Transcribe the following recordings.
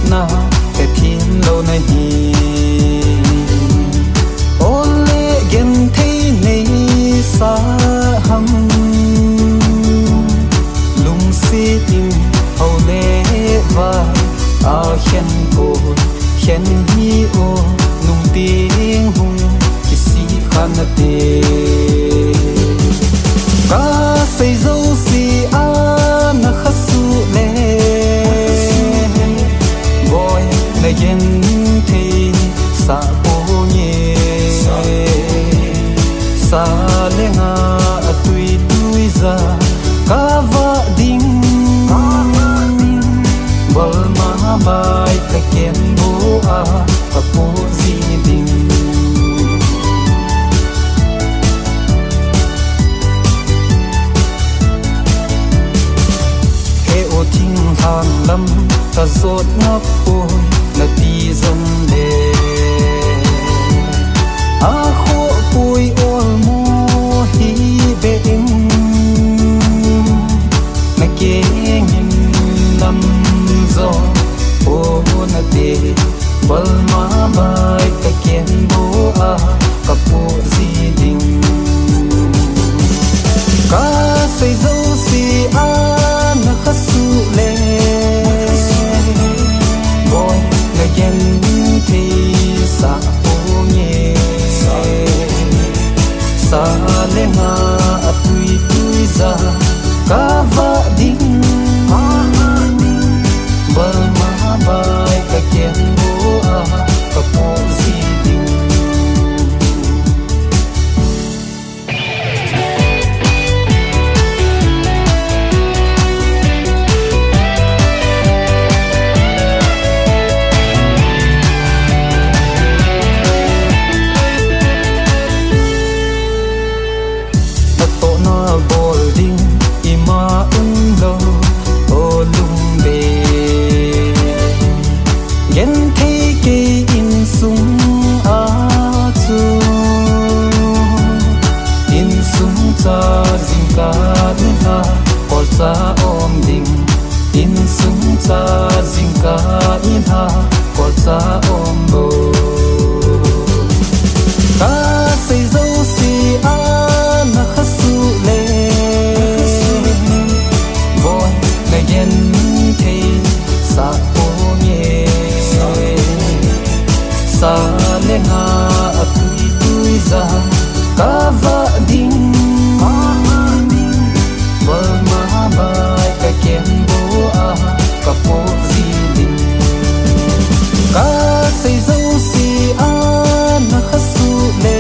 na ke thiên lâu nay ole gen thấy nay sa hầm lung si im hậu lệ vai a khen cô khen hi o nung tiếng hùng kisi khan te ka say dâu si a na khasu le boy na yen the sa po nye sa le nga atui tui za ka va ding bal ma bai ka ken bo a po si ding thinh hàng lâm ta rốt ngóc ôi là ti dân đề a khô bùi ôi mua hi bên na kê nhìn năm gió ô na tê bal ma bai ka kén bố a ka po di ding ka say dâu si a na khasu le boy na yen thi sa po nye sa le nga atui tui za ka va ding bal ma bai ka ken bo a ka po si ding sa om ding in sung sa zing ka in ha kol sa om bo ka say dâu si a na khasu le boy na yen the sa po nye sa le nga atui tui za ka va ding bai ka ken bo a ka po zi ding ka say dâu si a na khasu le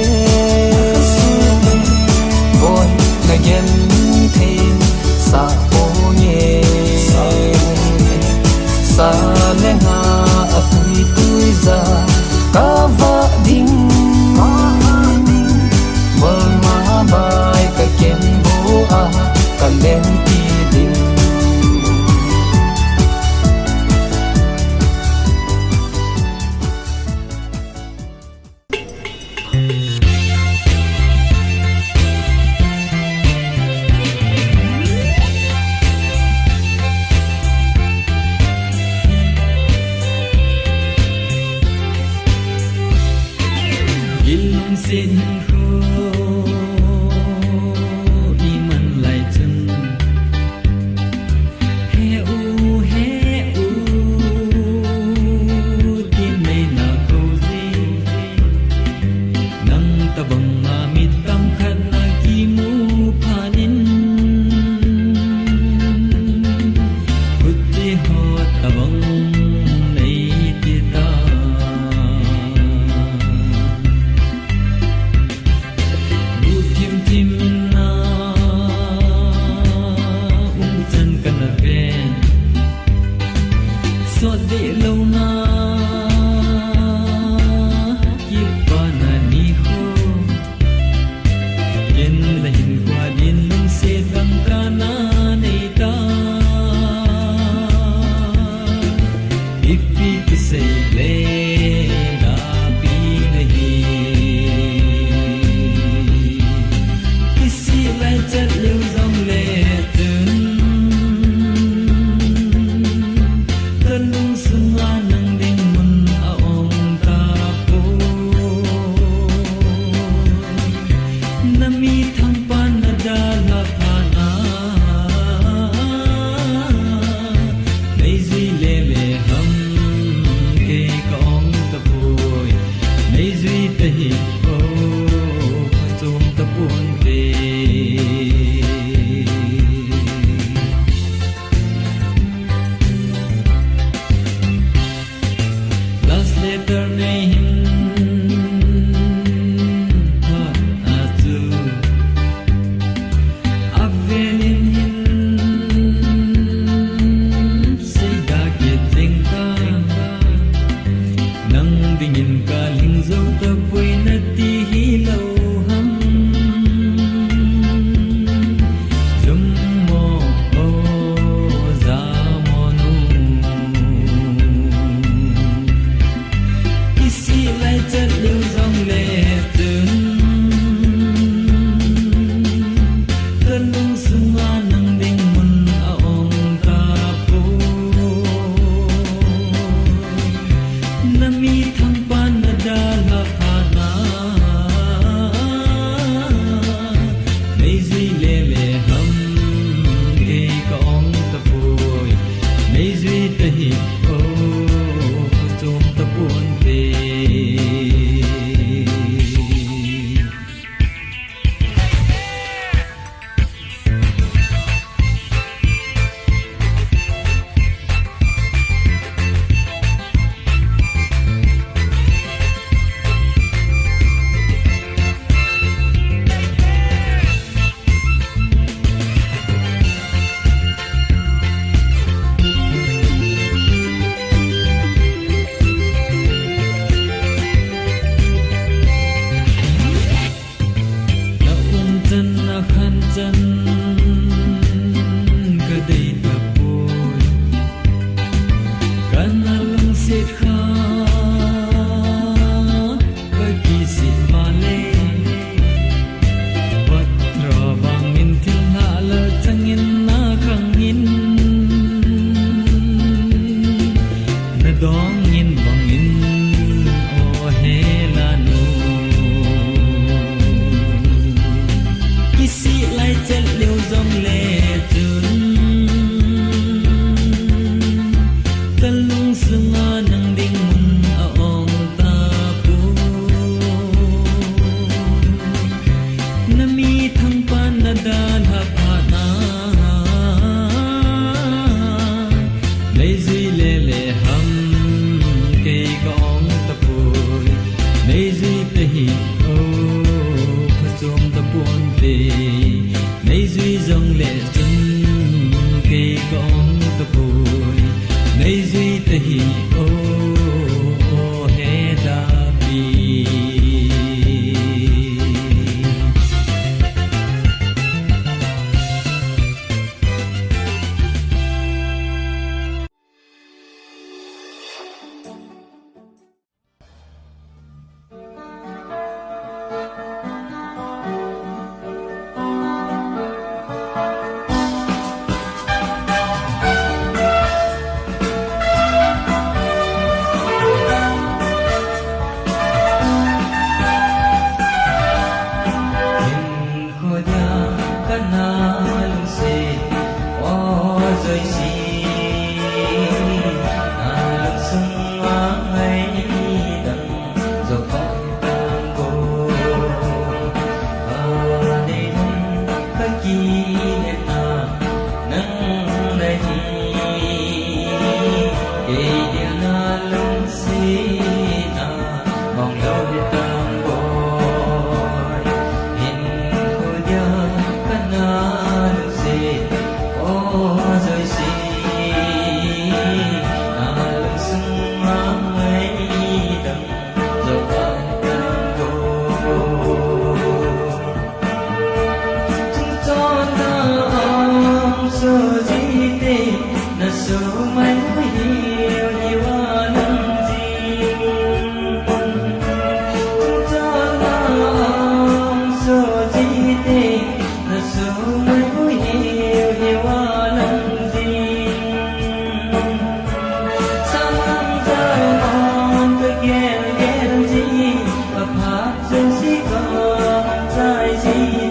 boy na yen the sa po nye sa le nga atui tui za ka va ding bal ma bai ka ken bo a ka len xin khô đi man lại chân he u tin này na câu gì nang ta bang ma mit tam khan na ki mu phanin kutti ho ta bang nei ti ta Hãy subscribe Hãy subscribe cho kênh Ghiền Mì Gõ để không bỏ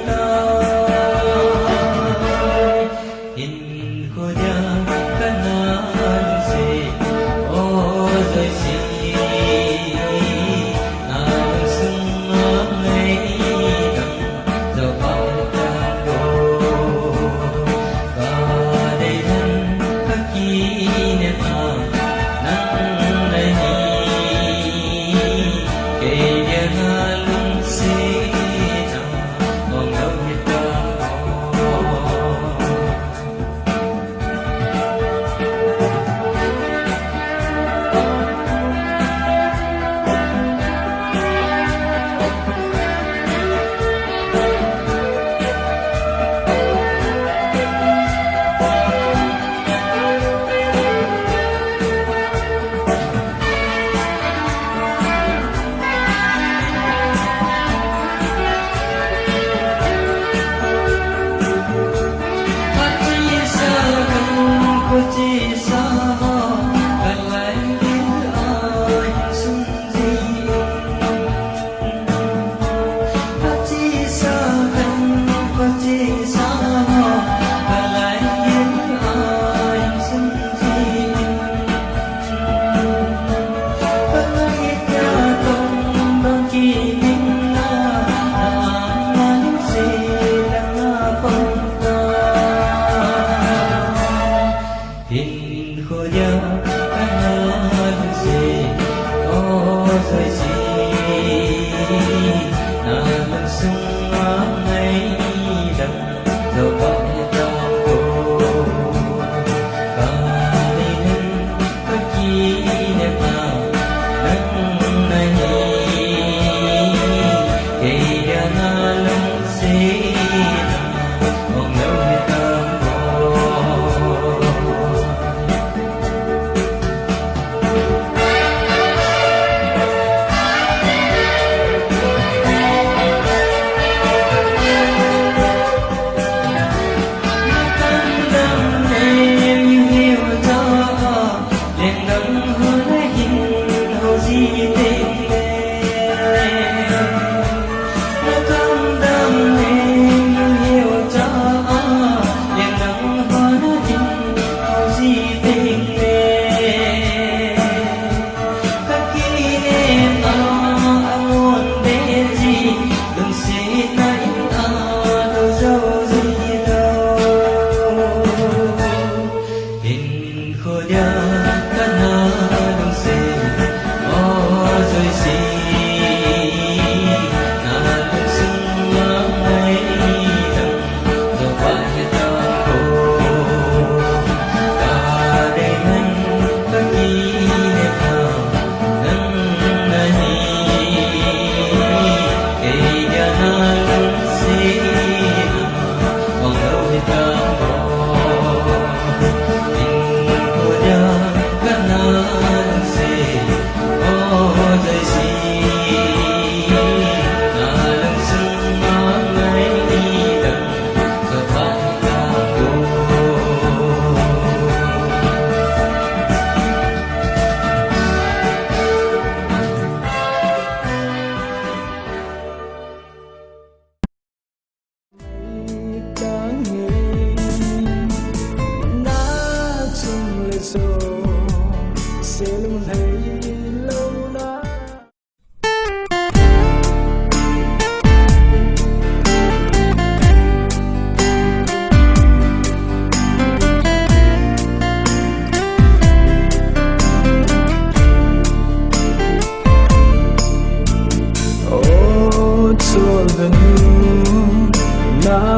lỡ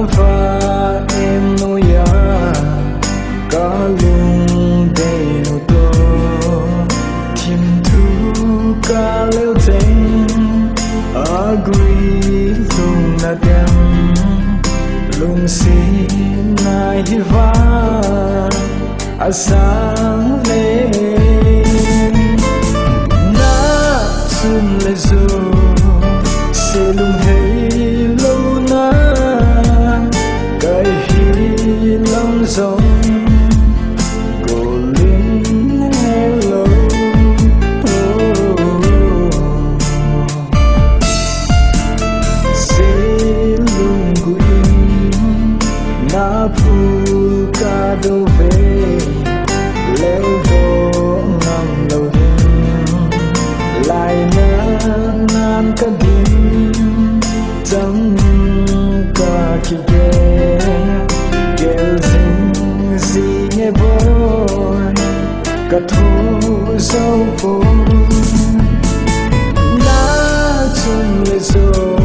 va em no ya kalung de no to kim tu ka leo ting agree lung na dem lung si nai hi va asang le na sum le zo se lung hei lo na kai hi long zong go lin hello se lung guin na pu ka do ve leo do ngam lo hin lai na nam ka din tâm ca khi ghé kêu dinh gì nghe buồn cả thu dấu buồn đã chung lệ rồi